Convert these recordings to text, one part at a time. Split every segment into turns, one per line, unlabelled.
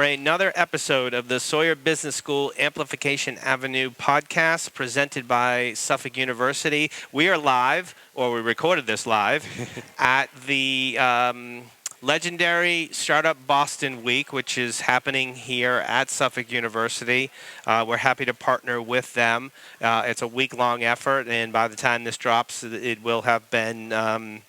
another episode of the Sawyer Business School Amplification Avenue podcast presented by Suffolk University. We are live, or we recorded this live, at the legendary Startup Boston Week, which is happening here at Suffolk University. We're happy to partner with them. It's a week-long effort, and by the time this drops, it will have been...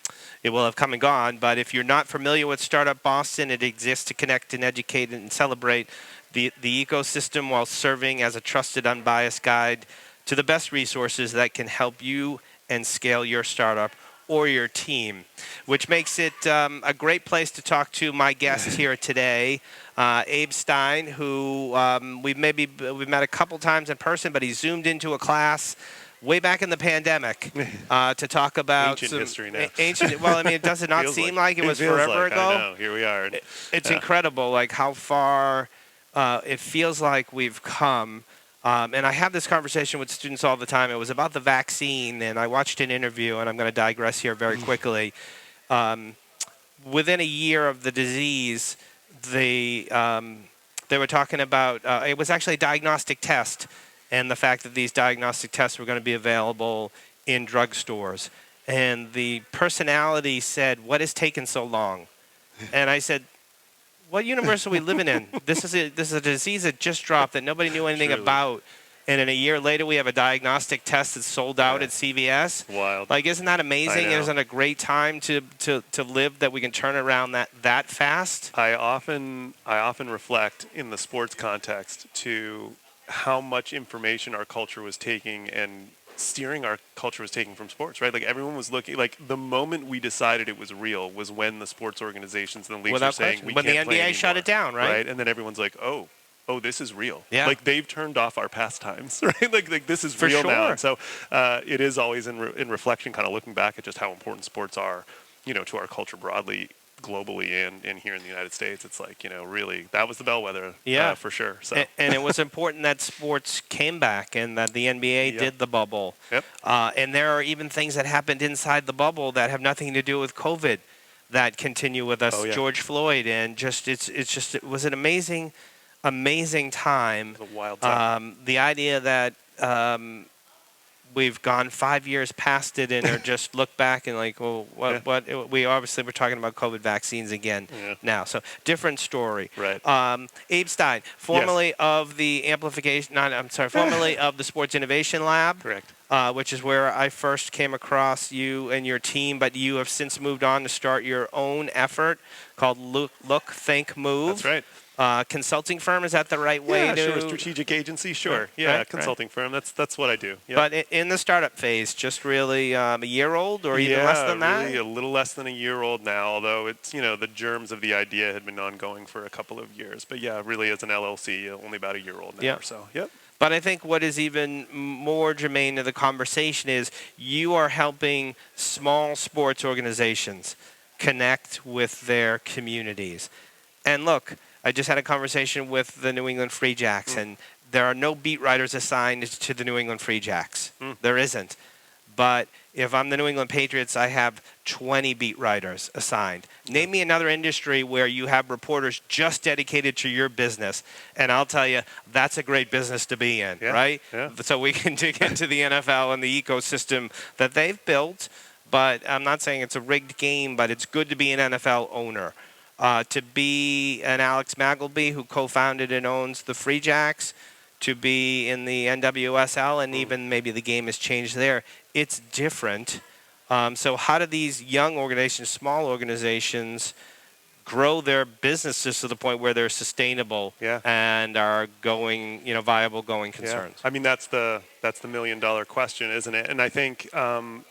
it will have come and gone, but if you're not familiar with Startup Boston, it exists to connect and educate and celebrate the ecosystem while serving as a trusted, unbiased guide to the best resources that can help you and scale your startup or your team, which makes it a great place to talk to my guest here today, Abe Stein, who we've met a couple times in person, but he zoomed into a class way back in the pandemic to talk about
ancient history now.
Well, I mean, does it not seem like it was forever ago?
I know. Here we are.
It's incredible, like how far it feels like we've come. And I have this conversation with students all the time. It was about the vaccine, and I watched an interview, and I'm going to digress here very quickly. Within a year of the disease, they were talking about it was actually a diagnostic test, and the fact that these diagnostic tests were going to be available in drugstores. And the personality said, "What has taken so long?" And I said, "What universe are we living in? This is a disease that just dropped that nobody knew anything about. And then a year later, we have a diagnostic test that's sold out at CVS.
Wild.
Like, isn't that amazing? Isn't it a great time to live that we can turn around that fast?"
I often reflect in the sports context to how much information our culture was taking and steering our culture was taking from sports, right? Like everyone was looking, like the moment we decided it was real was when the sports organizations and the leagues were saying we can't play anymore.
When the NBA shut it down, right?
And then everyone's like, oh, this is real.
Yeah.
Like they've turned off our pastimes, right? Like this is real now. And so it is always in reflection, kind of looking back at just how important sports are, to our culture broadly, globally, and here in the United States. It's like, really, that was the bellwether, for sure. So.
And it was important that sports came back and that the NBA did the bubble.
Yep.
And there are even things that happened inside the bubble that have nothing to do with COVID that continue with us. George Floyd, and it was an amazing time.
It was a wild time.
The idea that we've gone 5 years past it and are just look back and like, well, what? We obviously we're talking about COVID vaccines again now. So different story.
Right.
Abe Stein, formerly of the formerly of the Sports Innovation Lab.
Correct.
Which is where I first came across you and your team, but you have since moved on to start your own effort called Look, Think, Move.
That's right.
Consulting firm, is that the right way to?
Yeah, sure. Strategic agency, sure. Yeah, consulting firm. That's what I do. Yep.
But in the startup phase, just really a year old or even less than that?
Really a little less than a year old now, although it's, the germs of the idea had been ongoing for a couple of years. But yeah, really as an LLC, only about a year old now or so. Yep.
But I think what is even more germane to the conversation is you are helping small sports organizations connect with their communities. And look, I just had a conversation with the New England Free Jacks, and there are no beat writers assigned to the New England Free Jacks. There isn't. But if I'm the New England Patriots, I have 20 beat writers assigned. Name me another industry where you have reporters just dedicated to your business, and I'll tell you, that's a great business to be in, right?
Yeah.
So we can dig into the NFL and the ecosystem that they've built, but I'm not saying it's a rigged game, but it's good to be an NFL owner. To be an Alex Magleby, who co-founded and owns the Free Jacks, to be in the NWSL, and even maybe the game has changed there. It's different. So how do these young organizations, small organizations, grow their businesses to the point where they're sustainable and are going, viable going concerns?
I mean, that's the $1 million question, isn't it? And I think, to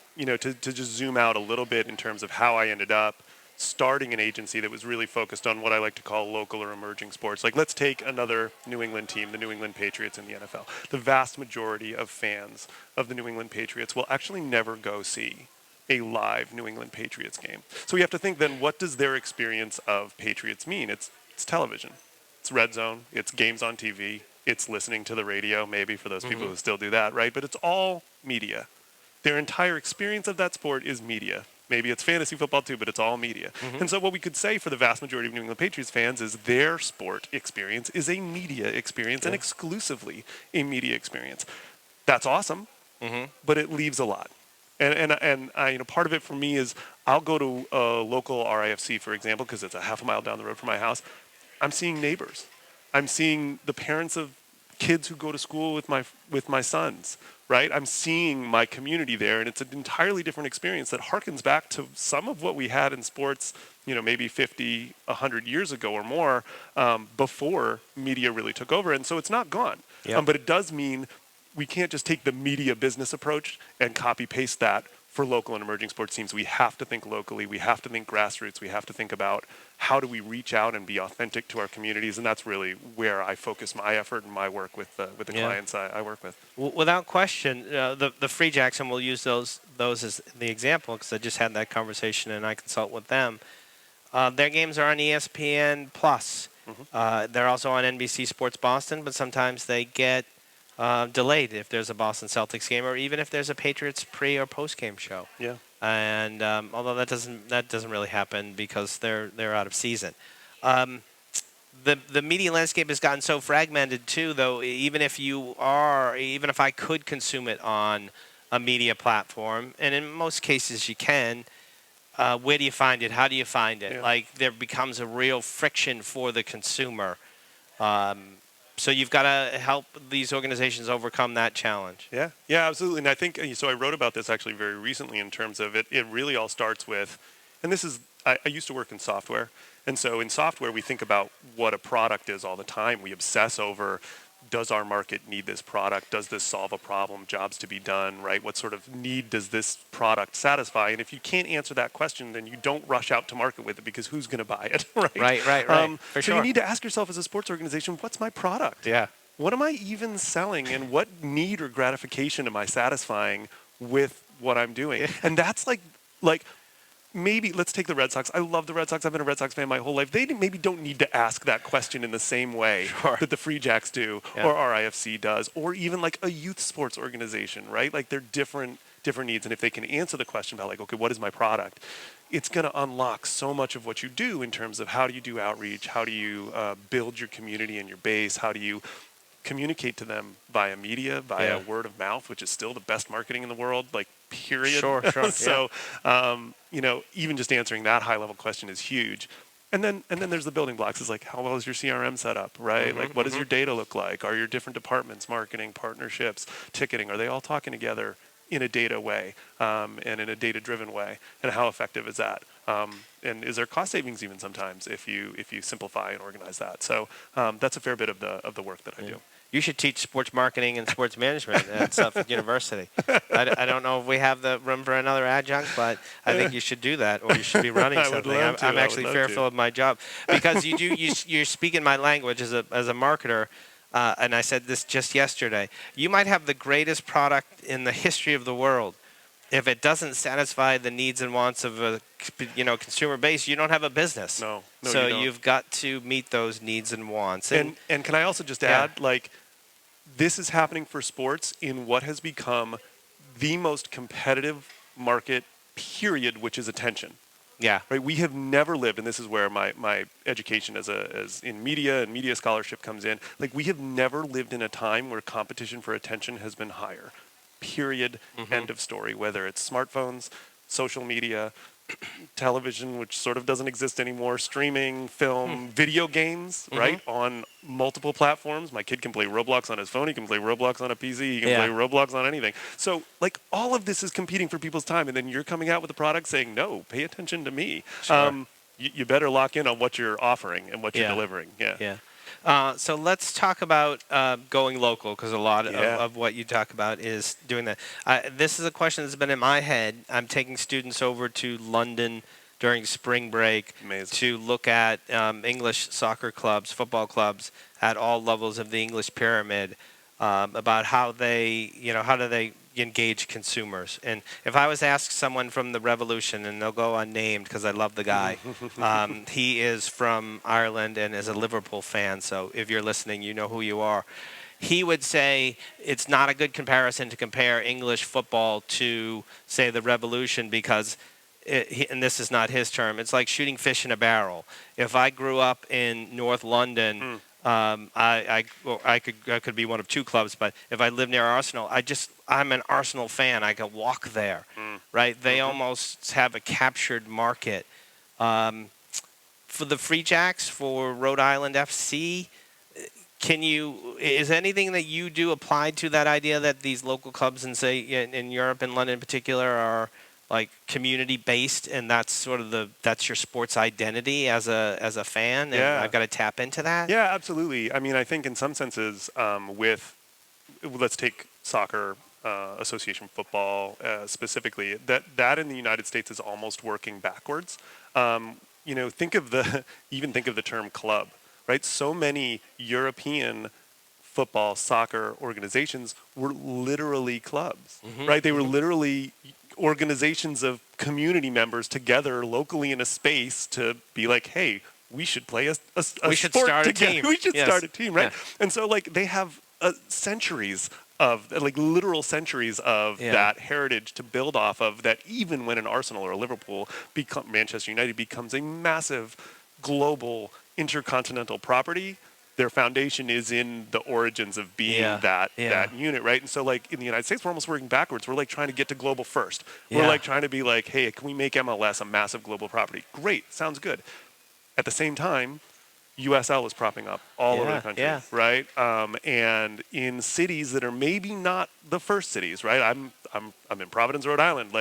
just zoom out a little bit in terms of how I ended up starting an agency that was really focused on what I like to call local or emerging sports. Like, let's take another New England team, the New England Patriots in the NFL. The vast majority of fans of the New England Patriots will actually never go see a live New England Patriots game. So we have to think then, what does their experience of Patriots mean? It's television. It's Red Zone. It's games on TV. It's listening to the radio, maybe for those people who still do that, right? But it's all media. Their entire experience of that sport is media. Maybe it's fantasy football too, but it's all media. And so what we could say for the vast majority of New England Patriots fans is their sport experience is a media experience and exclusively a media experience. That's awesome, but it leaves a lot. And I, part of it for me is I'll go to a local RIFC, for example, because it's a half a mile down the road from my house. I'm seeing neighbors. I'm seeing the parents of kids who go to school with my sons, right? I'm seeing my community there, and it's an entirely different experience that harkens back to some of what we had in sports, maybe 50, 100 years ago or more, before media really took over. And so it's not gone.
Yep.
But it does mean we can't just take the media business approach and copy paste that for local and emerging sports teams. We have to think locally. We have to think grassroots. We have to think about how do we reach out and be authentic to our communities. And that's really where I focus my effort and my work with the clients I work with.
Without question, the Free Jacks, and we'll use those as the example because I just had that conversation and I consult with them. Their games are on ESPN Plus. They're also on NBC Sports Boston, but sometimes they get delayed if there's a Boston Celtics game or even if there's a Patriots pre or post game show.
Yeah.
And although that doesn't really happen because they're out of season. The media landscape has gotten so fragmented too, though. Even if I could consume it on a media platform, and in most cases you can, where do you find it? How do you find it?
Yeah.
Like there becomes a real friction for the consumer. So you've got to help these organizations overcome that challenge.
Yeah, absolutely. And I think, so I wrote about this actually very recently in terms of it really all starts with, and this is, I used to work in software. And so in software, we think about what a product is all the time. We obsess over, does our market need this product? Does this solve a problem? Jobs to be done, right? What sort of need does this product satisfy? And if you can't answer that question, then you don't rush out to market with it because who's going to buy it, right?
Right. For sure.
So you need to ask yourself as a sports organization, what's my product?
Yeah.
What am I even selling, and what need or gratification am I satisfying with what I'm doing? And that's like maybe let's take the Red Sox. I love the Red Sox. I've been a Red Sox fan my whole life. They maybe don't need to ask that question in the same way that the Free Jacks do or RIFC does, or even like a youth sports organization, right? Like they're different needs. And if they can answer the question about like, okay, what is my product? It's going to unlock so much of what you do in terms of how do you do outreach? How do you build your community and your base? How do you communicate to them via media, via word of mouth, which is still the best marketing in the world, like period.
Sure.
So, even just answering that high level question is huge. And then there's the building blocks. Is like, how well is your CRM set up, right? Like, what does your data look like? Are your different departments, marketing, partnerships, ticketing, are they all talking together in a data way and in a data-driven way? And how effective is that? And is there cost savings even sometimes if you simplify and organize that? So that's a fair bit of the work that I do.
You should teach sports marketing and sports management at Suffolk University. I don't know if we have the room for another adjunct, but I think you should do that, or you should be running something. I'm actually fearful of my job because you're speaking my language as a marketer. And I said this just yesterday. You might have the greatest product in the history of the world. If it doesn't satisfy the needs and wants of a consumer base, you don't have a business.
No,
so
you don't.
You've got to meet those needs and wants.
And can I also just add, like, this is happening for sports in what has become the most competitive market, period, which is attention.
Yeah.
Right. We have never lived, and this is where my education as in media and media scholarship comes in. Like, we have never lived in a time where competition for attention has been higher. Period. End of story. Whether it's smartphones, social media, television, which sort of doesn't exist anymore, streaming, film, video games, right? On multiple platforms. My kid can play Roblox on his phone. He can play Roblox on a PC. He can play Roblox on anything. So, like, all of this is competing for people's time, and then you're coming out with a product saying, no, pay attention to me.
Sure.
You better lock in on what you're offering and what you're delivering. Yeah.
So let's talk about going local, because a lot of what you talk about is doing that. This is a question that's been in my head. I'm taking students over to London during spring break to look at English soccer clubs, football clubs at all levels of the English pyramid, about how they engage consumers. And if I was to ask someone from the Revolution, and they'll go unnamed because I love the guy, he is from Ireland and is a Liverpool fan, so if you're listening, you know who you are. He would say it's not a good comparison to compare English football to, say, the Revolution, because and this is not his term, it's like shooting fish in a barrel. If I grew up in North London, I could be one of two clubs, but if I live near Arsenal, I'm an Arsenal fan. I can walk there, right? They almost have a captured market. For the Free Jacks, for Rhode Island FC, is anything that you do applied to that idea that these local clubs in, say, in Europe and London in particular are like community based, and that's that's your sports identity as a fan, and I've got to tap into that?
Yeah, absolutely. I mean, I think in some senses, let's take soccer, association football specifically, that in the United States is almost working backwards. Think of the term club, right? So many European football, soccer organizations were literally clubs, right? They were literally organizations of community members together locally in a space to be like, hey, we should play a
we should
sport
start
together.
a team.
We should
Yes.
start a team, right?
Yeah.
And so centuries of literal centuries of that heritage to build off of, that even when an Arsenal or a Liverpool Manchester United becomes a massive global intercontinental property, their foundation is in the origins of being that unit, right? And so in the United States, we're almost working backwards. We're trying to get to global first. We're trying to be hey, can we make MLS a massive global property? Great, sounds good. At the same time, USL is propping up all over the country, right? And in cities that are maybe not the first cities, right? I'm in Providence, Rhode Island,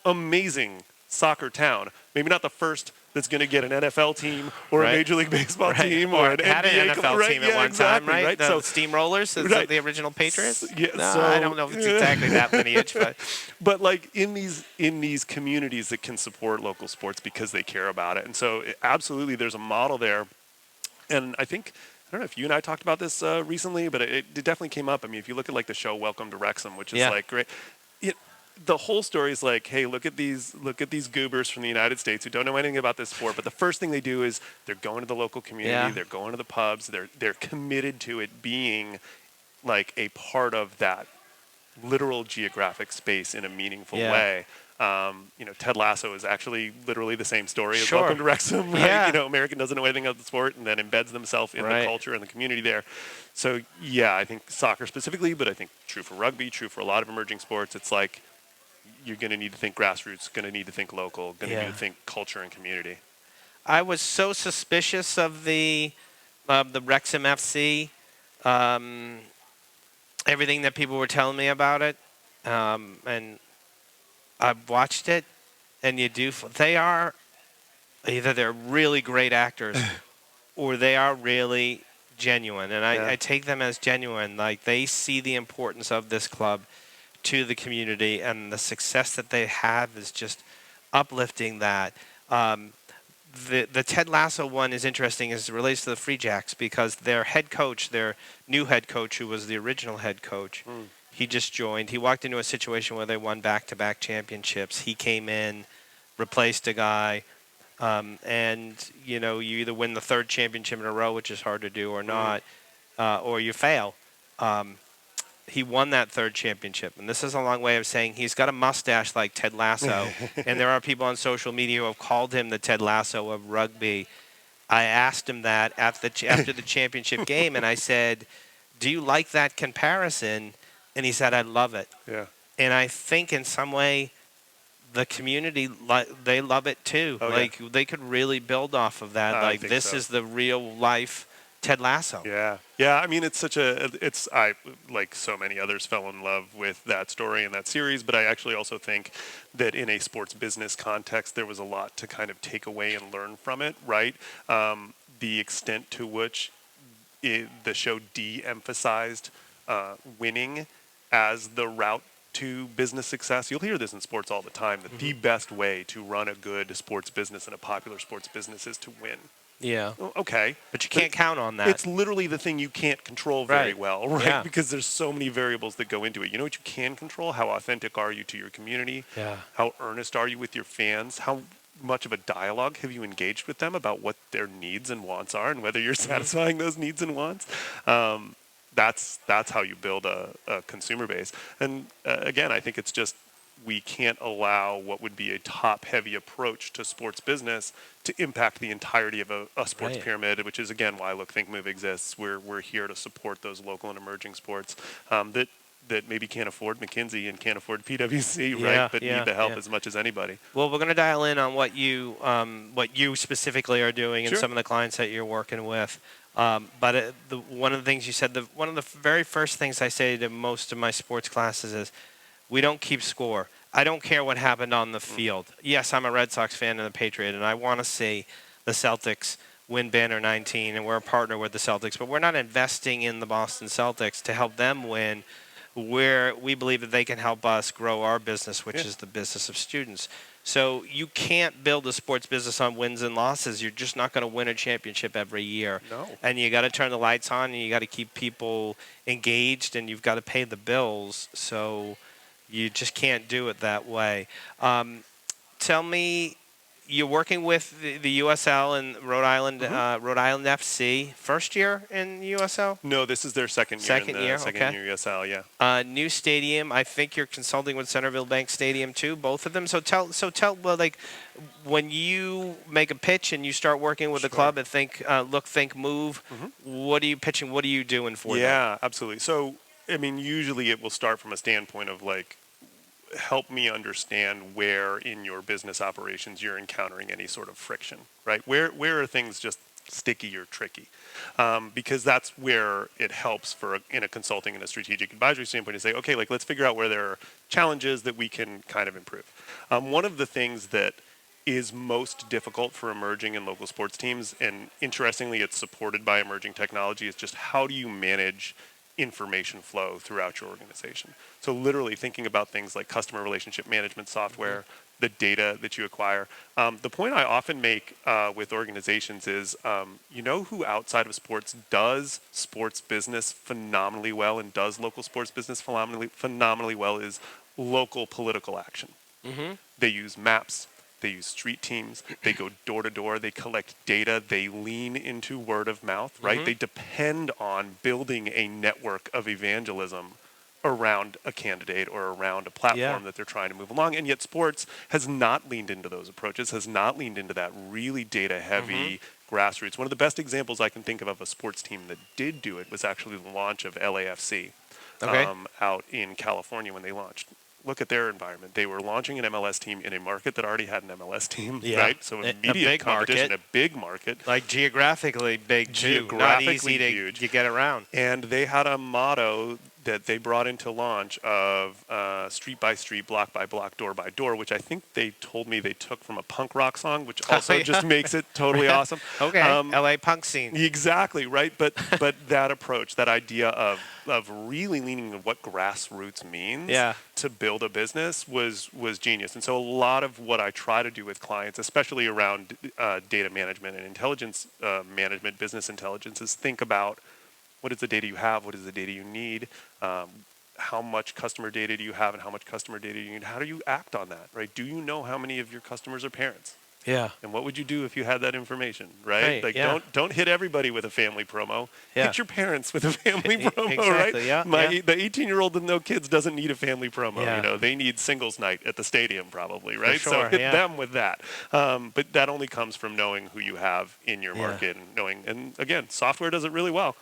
amazing soccer town. Maybe not the first that's going to get an NFL team or a Major League Baseball team or an
had
NBA
an NFL team at one time, right? The
So
Steamrollers, the original Patriots.
So
I don't know if it's exactly that lineage, but
in these communities that can support local sports because they care about it, and so absolutely, there's a model there. And I think, I don't know if you and I talked about this recently, but it definitely came up. I mean, if you look at the show Welcome to Wrexham, which is great. The whole story is hey, look at these goobers from the United States who don't know anything about this sport, but the first thing they do is they're going to the local community, they're going to the pubs, they're committed to it being a part of that literal geographic space in a meaningful way. Ted Lasso is actually literally the same story as Welcome to Wrexham, right? American doesn't know anything about the sport and then embeds themselves in the culture and the community there. So I think soccer specifically, but I think true for rugby, true for a lot of emerging sports. It's you're going to need to think grassroots, going to need to think local, going to need to think culture and community.
I was so suspicious of the Wrexham FC, everything that people were telling me about it, and I've watched it, and they're really great actors or they are really genuine, and I take them as genuine. They see the importance of this club to the community, and the success that they have is just uplifting that. The Ted Lasso one is interesting as it relates to the Free Jacks because their new head coach, who was the original head coach, he just joined. He walked into a situation where they won back-to-back championships. He came in, replaced a guy, and you either win the third championship in a row, which is hard to do, or not, or you fail. He won that third championship, and this is a long way of saying he's got a mustache like Ted Lasso, and there are people on social media who have called him the Ted Lasso of rugby. I asked him that after the championship game, and I said, do you like that comparison? And he said, I love it.
Yeah.
And I think in some way, the community, they love it too. They could really build off of that. This is the real life Ted Lasso.
Yeah. Yeah. I mean, I, like so many others, fell in love with that story and that series, but I actually also think that in a sports business context, there was a lot to kind of take away and learn from it, right? The extent to which the show de-emphasized winning as the route to business success. You'll hear this in sports all the time, that the best way to run a good sports business and a popular sports business is to win.
Yeah.
Okay.
But you can't count on that.
It's literally the thing you can't control very well, right?
Yeah.
Because there's so many variables that go into it. You know what you can control? How authentic are you to your community?
Yeah. How
How earnest are you with your fans? How much of a dialogue have you engaged with them about what their needs and wants are and whether you're satisfying those needs and wants? That's how you build a consumer base. And again, I think it's just we can't allow what would be a top-heavy approach to sports business to impact the entirety of a sports pyramid, which is, again, why Look, Think, Move exists. We're here to support those local and emerging sports that maybe can't afford McKinsey and can't afford PwC, right? But need the help as much as anybody.
Well, we're going to dial in on what you specifically are doing and some of the clients that you're working with. But one of the things you said, one of the very first things I say to most of my sports classes is, we don't keep score. I don't care what happened on the field. Yes, I'm a Red Sox fan and a Patriot, and I want to see the Celtics win banner 19, and we're a partner with the Celtics, but we're not investing in the Boston Celtics to help them win, where we believe that they can help us grow our business, which is the business of students. So you can't build a sports business on wins and losses. You're just not going to win a championship every year.
No.
And you got to turn the lights on, and you got to keep people engaged, and you've got to pay the bills. So you just can't do it that way. Tell me, you're working with the USL and Rhode Island FC. First year in USL?
No, this is their second year.
Second year
USL, yeah.
New stadium. I think you're consulting with Centerville Bank Stadium too, both of them. So tell, well, like, when you make a pitch and you start working with the club and Look, Think, Move, what are you pitching? What are you doing for them?
Yeah, absolutely. So, I mean, usually it will start from a standpoint of, like, help me understand where in your business operations you're encountering any sort of friction, right? Where are things just sticky or tricky? Because that's where it helps in a consulting and a strategic advisory standpoint to say, okay, like, let's figure out where there are challenges that we can kind of improve. One of the things that is most difficult for emerging and local sports teams, and interestingly, it's supported by emerging technology, is just how do you manage information flow throughout your organization. So literally thinking about things like customer relationship management software, the data that you acquire. The point I often make with organizations is, you know who outside of sports does sports business phenomenally well and does local sports business phenomenally well is local political action. They use maps. They use street teams. They go door to door. They collect data. They lean into word of mouth, right? They depend on building a network of evangelism around a candidate or around a platform that they're trying to move along. And yet sports has not leaned into those approaches, has not leaned into that really data-heavy grassroots. One of the best examples I can think of a sports team that did do it was actually the launch of LAFC out in California when they launched. Look at their environment. They were launching an MLS team in a market that already had an MLS team, right? So immediate competition, a big market.
Like geographically big too. Not easy to get around.
And they had a motto that they brought into launch of street by street, block by block, door by door, which I think they told me they took from a punk rock song, which also just makes it totally awesome.
LA punk scene.
Exactly, right? But that approach, that idea of really leaning into what grassroots means to build a business was genius. And so a lot of what I try to do with clients, especially around data management and intelligence management, business intelligence, is think about what is the data you have, what is the data you need, how much customer data do you have and how much customer data do you need, how do you act on that, right? Do you know how many of your customers are parents?
Yeah.
And what would you do if you had that information, right? Like don't hit everybody with a family promo. Hit your parents with a family promo, right? The 18-year-old with no kids doesn't need a family promo. You know, they need singles night at the stadium probably, right? So hit them with that. But that only comes from knowing who you have in your market and knowing. And again, software does it really well.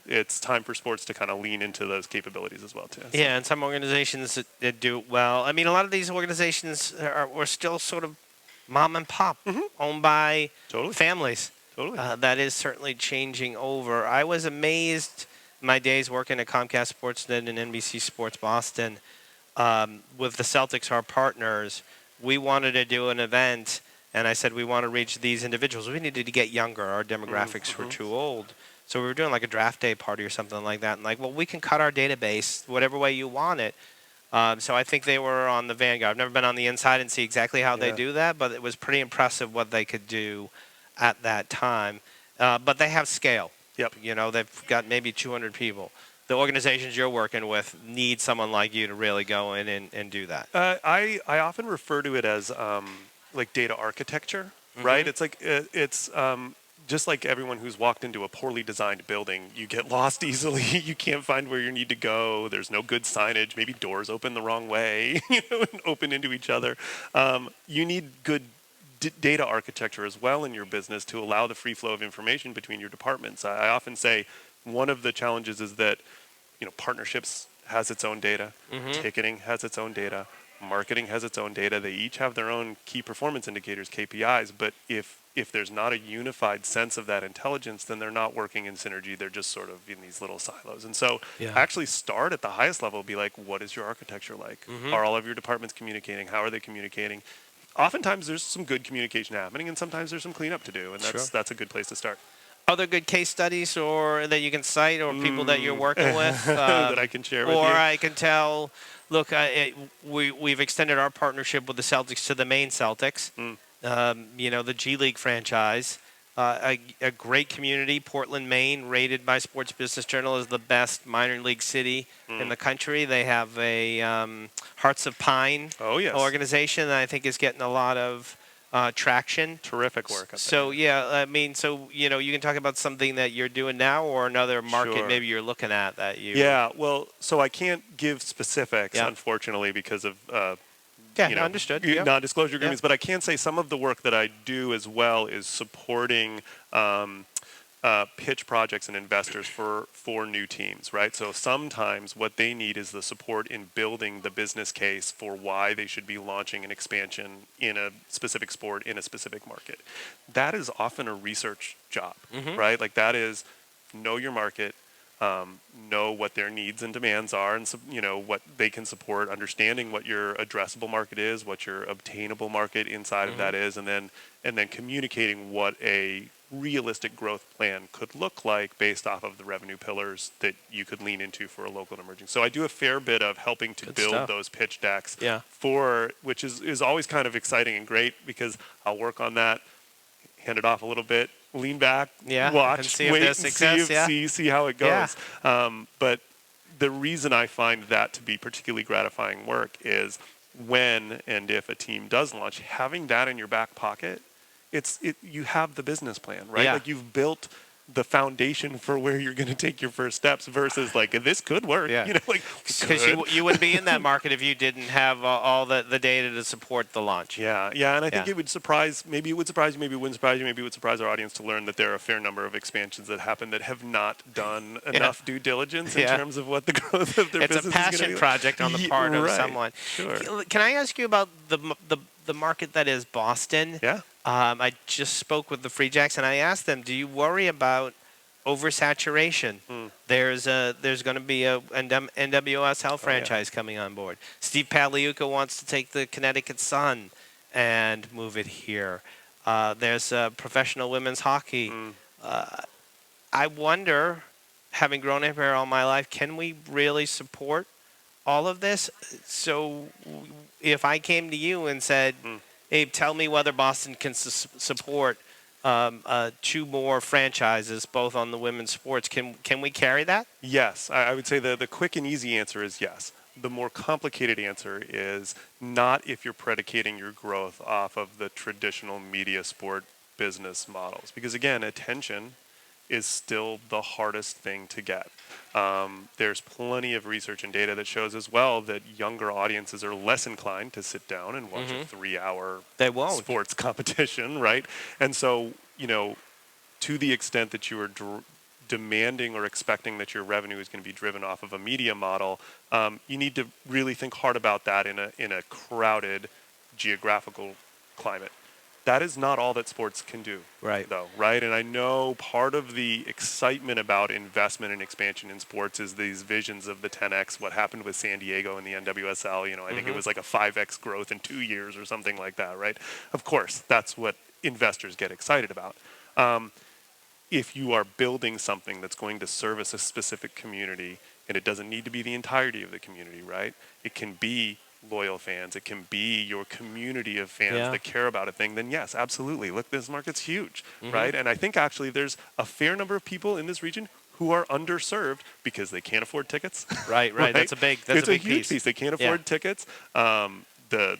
It's time for sports to kind of lean into those capabilities as well too. So.
Yeah, and some organizations that do it well. I mean, a lot of these organizations were still sort of mom and pop, owned by families. That is certainly changing over. I was amazed my days working at Comcast Sportsnet and NBC Sports Boston with the Celtics, our partners. We wanted to do an event, and I said we want to reach these individuals. We needed to get younger. Our demographics were too old. So we were doing like a draft day party or something like that. And like, well, we can cut our database whatever way you want it. So I think they were on the vanguard. I've never been on the inside and see exactly how they do that, but it was pretty impressive what they could do at that time. But they have scale. You know, they've got maybe 200 people. The organizations you're working with need someone like you to really go in and do that.
I often refer to it as like data architecture, right? It's like just like everyone who's walked into a poorly designed building, you get lost easily. You can't find where you need to go. There's no good signage. Maybe doors open the wrong way, and open into each other. You need good data architecture as well in your business to allow the free flow of information between your departments. I often say one of the challenges is that, partnerships has its own data, ticketing has its own data, marketing has its own data. They each have their own key performance indicators, KPIs, but if there's not a unified sense of that intelligence, then they're not working in synergy. They're just sort of in these little silos. And so actually start at the highest level, be like, what is your architecture like? Are all of your departments communicating? How are they communicating? Oftentimes there's some good communication happening, and sometimes there's some cleanup to do, and that's a good place to start.
Other good case studies or that you can cite or people that you're working with?
That I can share with you?
Or I can tell, look, we've extended our partnership with the Celtics to the Maine Celtics. The G League franchise, a great community. Portland, Maine, rated by Sports Business Journal as the best minor league city in the country. They have a Hearts of Pine organization that I think is getting a lot of traction.
Terrific work.
So you can talk about something that you're doing now or another market maybe you're looking at that you.
Yeah, well, so I can't give specifics, unfortunately, because of
understood.
Non-disclosure agreements, but I can say some of the work that I do as well is supporting pitch projects and investors for new teams, right? So sometimes what they need is the support in building the business case for why they should be launching an expansion in a specific sport in a specific market. That is often a research job, right? Like that is know your market, know what their needs and demands are, and what they can support, understanding what your addressable market is, what your obtainable market inside of that is, and then communicating what a realistic growth plan could look like based off of the revenue pillars that you could lean into for a local and emerging. So I do a fair bit of helping to build those pitch decks which is always kind of exciting and great because I'll work on that, hand it off a little bit, lean back, watch,
see
wait,
if success,
see how it goes. But the reason I find that to be particularly gratifying work is when and if a team does launch, having that in your back pocket, you have the business plan, right? Like you've built the foundation for where you're going to take your first steps versus like this could work,
because you wouldn't be in that market if you didn't have all the data to support the launch.
And I think it would surprise, maybe it would surprise you, maybe it wouldn't surprise you, maybe it would surprise our audience to learn that there are a fair number of expansions that happen that have not done enough due diligence in terms of what the growth of their business is going to be.
It's a passion project on the part of someone.
Sure.
Can I ask you about the market that is Boston? I just spoke with the Free Jacks and I asked them, do you worry about oversaturation? There's going to be a NWSL franchise coming on board. Steve Pagliuca wants to take the Connecticut Sun and move it here. There's professional women's hockey. I wonder, having grown up here all my life, can we really support all of this? So if I came to you and said, Abe, tell me whether Boston can support 2 more franchises, both on the women's sports. Can we carry that?
Yes. I would say the quick and easy answer is yes. The more complicated answer is not if you're predicating your growth off of the traditional media sport business models. Because again, attention is still the hardest thing to get. There's plenty of research and data that shows as well that younger audiences are less inclined to sit down and watch a 3-hour sports competition, right? And so, to the extent that you are demanding or expecting that your revenue is going to be driven off of a media model, you need to really think hard about that in a crowded geographical climate. That is not all that sports can do, though, right? And I know part of the excitement about investment and expansion in sports is these visions of the 10x, what happened with San Diego in the NWSL. I think it was like a 5x growth in 2 years or something like that, right? Of course, that's what investors get excited about. If you are building something that's going to service a specific community, and it doesn't need to be the entirety of the community, right? It can be loyal fans, it can be your community of fans that care about a thing, then yes, absolutely. Look, this market's huge, right? And I think actually there's a fair number of people in this region who are underserved because they can't afford tickets.
Right. That's a big
huge
piece.
They can't afford tickets. the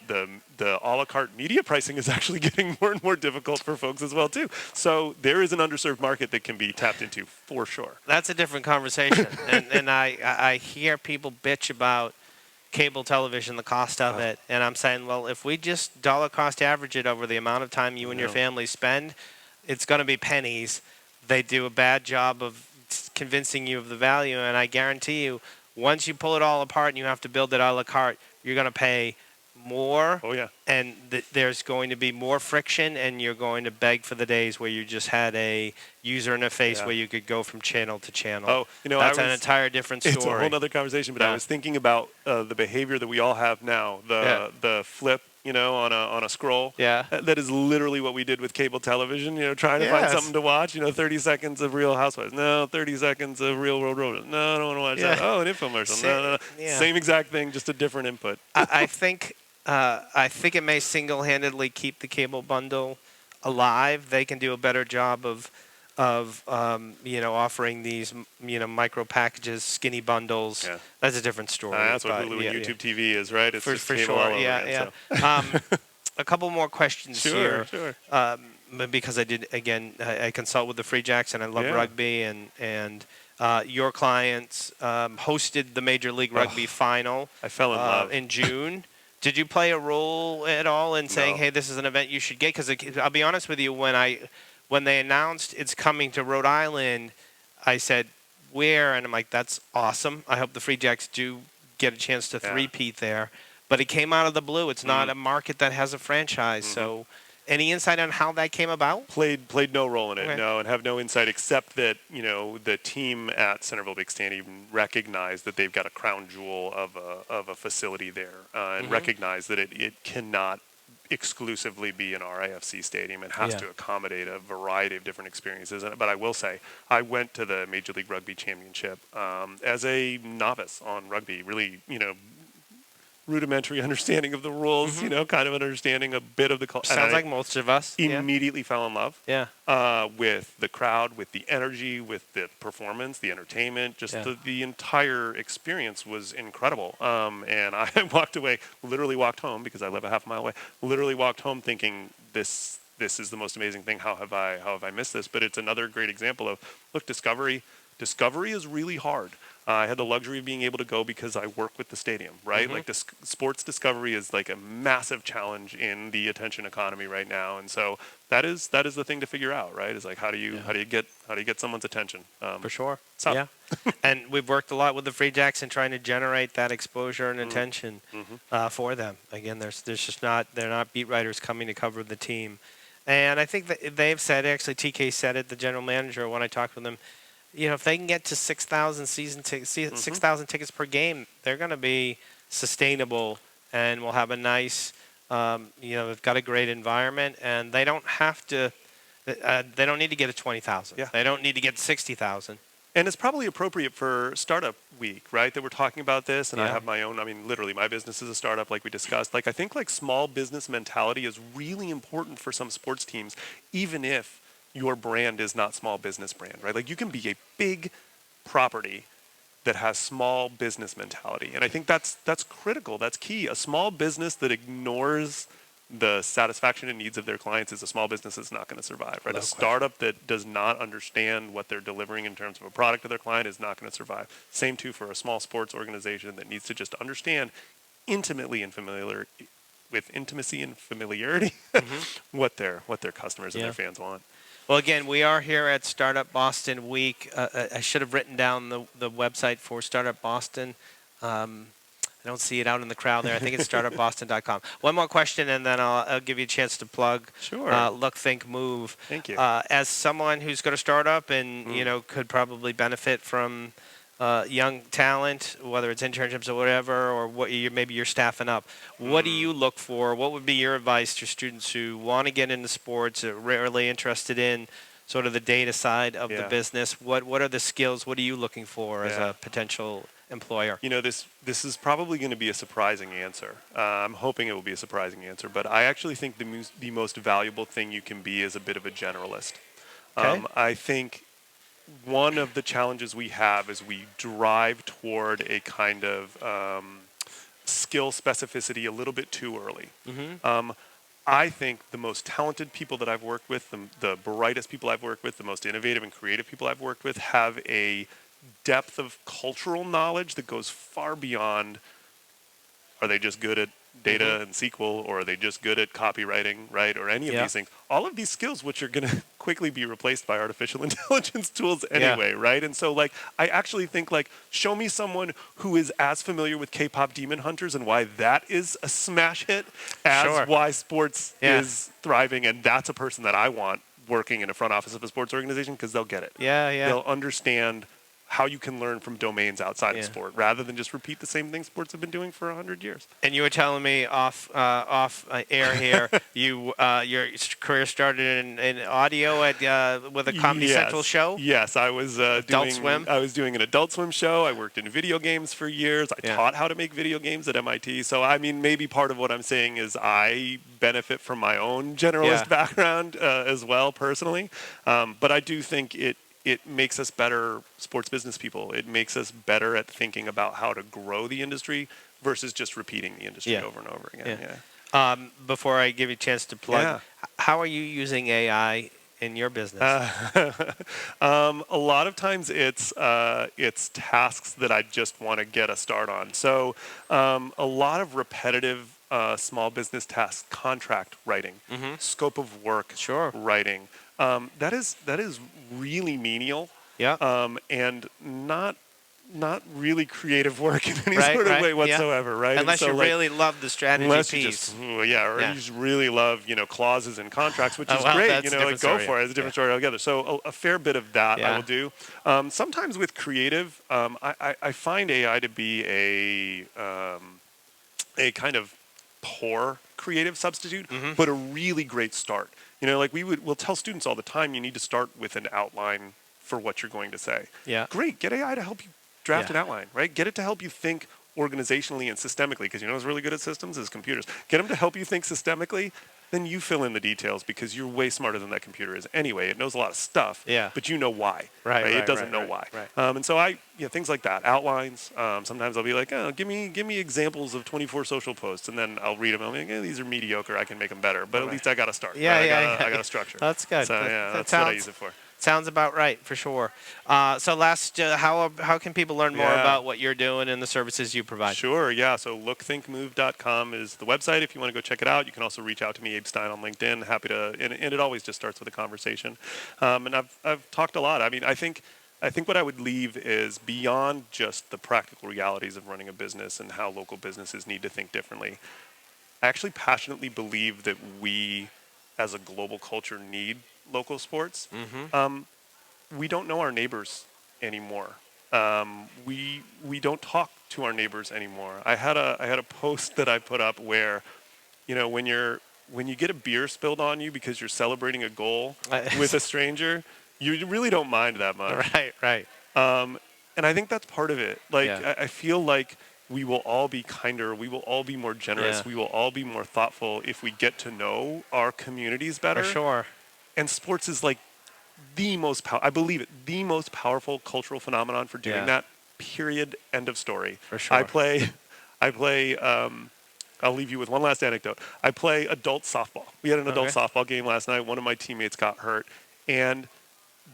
a la carte media pricing is actually getting more and more difficult for folks as well too. So there is an underserved market that can be tapped into for sure.
That's a different conversation. and I hear people bitch about cable television, the cost of it, and I'm saying, well, if we just dollar cost average it over the amount of time you and your family spend, it's going to be pennies. They do a bad job of convincing you of the value, and I guarantee you, once you pull it all apart and you have to build it a la carte, you're going to pay more.
Oh yeah.
And there's going to be more friction, and you're going to beg for the days where you just had a user interface where you could go from channel to channel.
Oh,
that's an entire different story.
It's a whole other conversation. But I was thinking about the behavior that we all have now. The flip, on a scroll.
Yeah.
That is literally what we did with cable television. Trying to find something to watch. 30 seconds of Real Housewives. No, 30 seconds of Real World Road. No, I don't want to watch that. Oh, an infomercial. No. Same exact thing, just a different input.
I think it may single-handedly keep the cable bundle alive. They can do a better job of offering these micro packages, skinny bundles.
Yeah.
That's a different story.
That's what Hulu and YouTube TV is, right? It's
for
just cable
sure.
all over again,
So. A couple more questions here.
Sure.
Because I consult with the Free Jacks and I love rugby and your clients hosted the Major League Rugby final.
I fell in love
in June. Did you play a role at all in saying, hey, this is an event you should get? Because I'll be honest with you, when they announced it's coming to Rhode Island, I said, where? And I'm like, that's awesome. I hope the Free Jacks do get a chance to three-peat there. But it came out of the blue. It's not a market that has a franchise. So any insight on how that came about?
Played no role in it,
Okay.
no, and have no insight except that, the team at Centerville Big Stadium recognized that they've got a crown jewel of a facility there and recognize that it cannot exclusively be an RIFC stadium. It has to accommodate a variety of different experiences. But I will say, I went to the Major League Rugby Championship as a novice on rugby, really, rudimentary understanding of the rules, kind of understanding a bit of the culture.
Sounds like most of us.
Immediately fell in love.
Yeah.
With the crowd, with the energy, with the performance, the entertainment, just the entire experience was incredible. And I literally walked home because I live a half mile away. Literally walked home thinking this is the most amazing thing. How have I missed this? But it's another great example of Discovery is really hard. I had the luxury of being able to go because I work with the stadium, right? Like sports discovery is like a massive challenge in the attention economy right now, and so that is the thing to figure out, right? Is like how do you get someone's attention?
For sure. Yeah. And we've worked a lot with the Free Jacks in trying to generate that exposure and attention for them. Again, they're not beat writers coming to cover the team, and I think that they've said, actually TK said it, the general manager, when I talked with him. If they can get to 6,000 6,000 tickets per game, they're going to be sustainable and will have a nice, they've got a great environment, and they don't have to, they don't need to get to 20,000.
Yeah.
They don't need to get to 60,000.
And it's probably appropriate for Startup Week, right? That we're talking about this, and I have my own. Literally, my business is a startup, like we discussed. Like I think small business mentality is really important for some sports teams, even if your brand is not small business brand, right? Like you can be a big property that has small business mentality. And I think that's critical. That's key. A small business that ignores the satisfaction and needs of their clients is a small business that's not going to survive, right?
No
a startup that does not understand what they're delivering in terms of a product to their client is not going to survive. Same too for a small sports organization that needs to just understand intimately and with intimacy and familiarity what their customers and their fans want.
Well, again, we are here at Startup Boston Week. I should have written down the website for Startup Boston. I don't see it out in the crowd there. I think it's startupboston.com. One more question, and then I'll give you a chance to plug.
Sure.
Look, Think, Move.
Thank you.
As someone who's got a startup and could probably benefit from young talent, whether it's internships or whatever, or maybe you're staffing up. What do you look for? What would be your advice to students who want to get into sports, are rarely interested in sort of the data side of the business? What are the skills? What are you looking for as a potential employer?
This is probably going to be a surprising answer. I'm hoping it will be a surprising answer, but I actually think the most valuable thing you can be is a bit of a generalist.
Okay.
I think one of the challenges we have is we drive toward a kind of skill specificity a little bit too early.
Mm-hmm.
I think the most talented people that I've worked with, the brightest people I've worked with, the most innovative and creative people I've worked with have a depth of cultural knowledge that goes far beyond, are they just good at data and SQL, or are they just good at copywriting, right? Or any of
Yeah.
these things. All of these skills, which are going to quickly be replaced by artificial intelligence tools
Yeah.
anyway, right? And so, like, I actually think, like, show me someone who is as familiar with K-pop Demon Hunters and why that is a smash hit as
Sure.
why sports
Yeah.
is thriving. And that's a person that I want working in a front office of a sports organization, because they'll get it.
Yeah. Yeah.
They'll understand how you can learn from domains outside
Yeah.
of sport, rather than just repeat the same thing sports have been doing for 100 years.
And you were telling me off air here, your career started in audio at with a Comedy Central show.
Yes, I was
Adult Swim?
I was doing an Adult Swim show. I worked in video games for years. I
Yeah.
taught how to make video games at MIT. So I mean, maybe part of what I'm saying is I benefit from my own generalist
Yeah.
background as well, personally. But I do think it makes us better sports business people. It makes us better at thinking about how to grow the industry versus just repeating the industry
Yeah.
over and over again.
Yeah.
Yeah.
Before I give you a chance to plug,
Yeah.
how are you using AI in your business?
A lot of times it's tasks that I just want to get a start on. So a lot of repetitive small business tasks, contract writing, scope of work
Sure.
writing. That is really menial.
Yeah.
And not really creative work in any
Right,
sort of
right,
way
yeah.
whatsoever, right?
Unless
and so,
you
like,
really love the strategy
unless you
piece.
just, or
Yeah.
you just really love, clauses and contracts, which
Oh,
is
well,
great.
that's a
Like,
different
go
story.
for it. It's a different story altogether. So a fair bit of that I
Yeah.
will do. Sometimes with creative, I find AI to be a kind of poor creative substitute, but a really great start. Like we'll tell students all the time, you need to start with an outline for what you're going to say.
Yeah.
Great. Get AI to help you draft
Yeah.
an outline, right? Get it to help you think organizationally and systemically, because who's really good at systems is computers. Get them to help you think systemically, then you fill in the details, because you're way smarter than that computer is anyway. It knows a lot of stuff,
Yeah.
but you know why.
Right,
It
right,
doesn't
right,
know
right,
why.
right.
And so things like that, outlines. Sometimes I'll be like, oh, give me examples of 24 social posts, and then I'll read them. I'm like, these are mediocre. I can make them better, but at least I got to start.
Yeah,
right?
yeah,
I got a structure.
That's good.
So
That
that's what I use it for.
Sounds about right, for sure. So last, how can people learn more
Yeah.
about what you're doing and the services you provide?
Sure, yeah. So lookthinkmove.com is the website if you want to go check it out. You can also reach out to me, Abe Stein, on LinkedIn. Happy to, and it always just starts with a conversation. And I've talked a lot. I mean, I think what I would leave is, beyond just the practical realities of running a business and how local businesses need to think differently, I actually passionately believe that we, as a global culture, need local sports. We don't know our neighbors anymore. We don't talk to our neighbors anymore. I had a post that I put up where, when you get a beer spilled on you because you're celebrating a goal with a stranger, you really don't mind that much.
Right.
And I think that's part of it. Like,
Yeah.
I feel like we will all be kinder. We will all be more generous.
Yeah.
We will all be more thoughtful if we get to know our communities better.
For sure.
And sports is like I believe it, the most powerful cultural phenomenon for doing
Yeah.
that. Period. End of story.
For sure.
I play. I'll leave you with one last anecdote. I play adult softball. We had an adult
Okay.
softball game last night. One of my teammates got hurt, and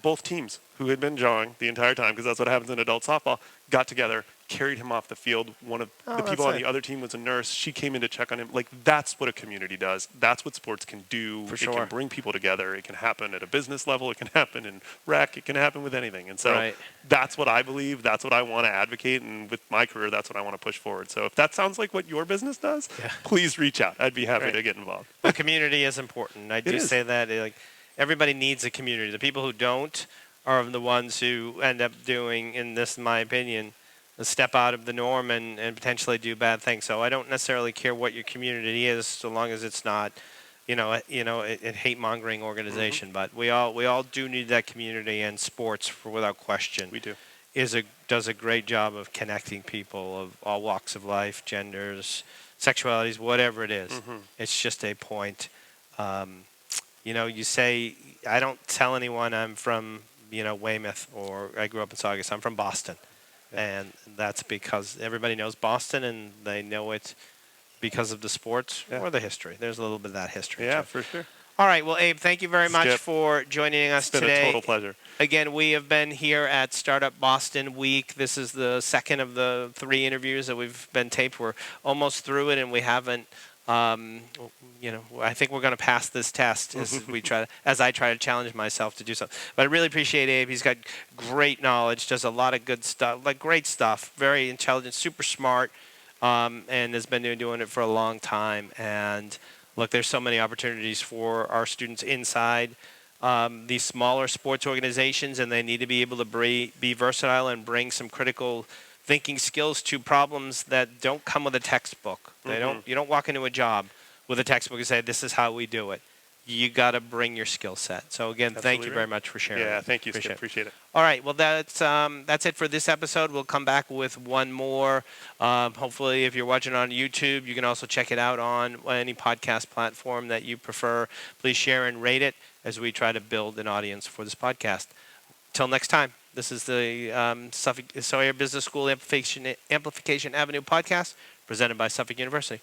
both teams, who had been jawing the entire time, because that's what happens in adult softball, got together, carried him off the field. One of the people on the other team was a nurse. She came in to check on him. Like, that's what a community does. That's what sports can do.
For
It
sure.
can bring people together. It can happen at a business level. It can happen in rec. It can happen with anything. And so
Right.
that's what I believe. That's what I want to advocate. And with my career, that's what I want to push forward. So if that sounds like what your business does, please reach out. I'd be happy
Right.
to get involved.
The community is important. I do
is.
say that. Like, everybody needs a community. The people who don't are the ones who end up doing, in my opinion, a step out of the norm and potentially do bad things. So I don't necessarily care what your community is, so long as it's not, a hate-mongering organization. But we all do need that community, and sports, without question,
We do.
does a great job of connecting people of all walks of life, genders, sexualities, whatever it is. It's just a point. You say, I don't tell anyone I'm from, Weymouth, or I grew up in Saugus. I'm from Boston. And that's because everybody knows Boston, and they know it because of the sports or the history. There's a little bit of that history.
Yeah,
too.
for sure.
All right. Well, Abe, thank you very much
Skip.
for joining us
It's been
today.
a total pleasure.
Again, we have been here at Startup Boston Week. This is the second of the 3 interviews that we've been taped. We're almost through it, and we haven't. I think we're going to pass this test as I try to challenge myself to do so. But I really appreciate Abe. He's got great knowledge, does a lot of good stuff, like great stuff, very intelligent, super smart, and has been doing it for a long time. And look, there's so many opportunities for our students inside these smaller sports organizations, and they need to be able to be versatile and bring some critical thinking skills to problems that don't come with a textbook. You don't walk into a job with a textbook and say, this is how we do it. You got to bring your skill set. So again, thank you very much for sharing.
Yeah, thank you, Skip. Appreciate it.
All right, well, that's it for this episode. We'll come back with one more. Hopefully, if you're watching on YouTube, you can also check it out on any podcast platform that you prefer. Please share and rate it as we try to build an audience for this podcast. Till next time, this is the Sawyer Business School Amplification Avenue podcast presented by Suffolk University.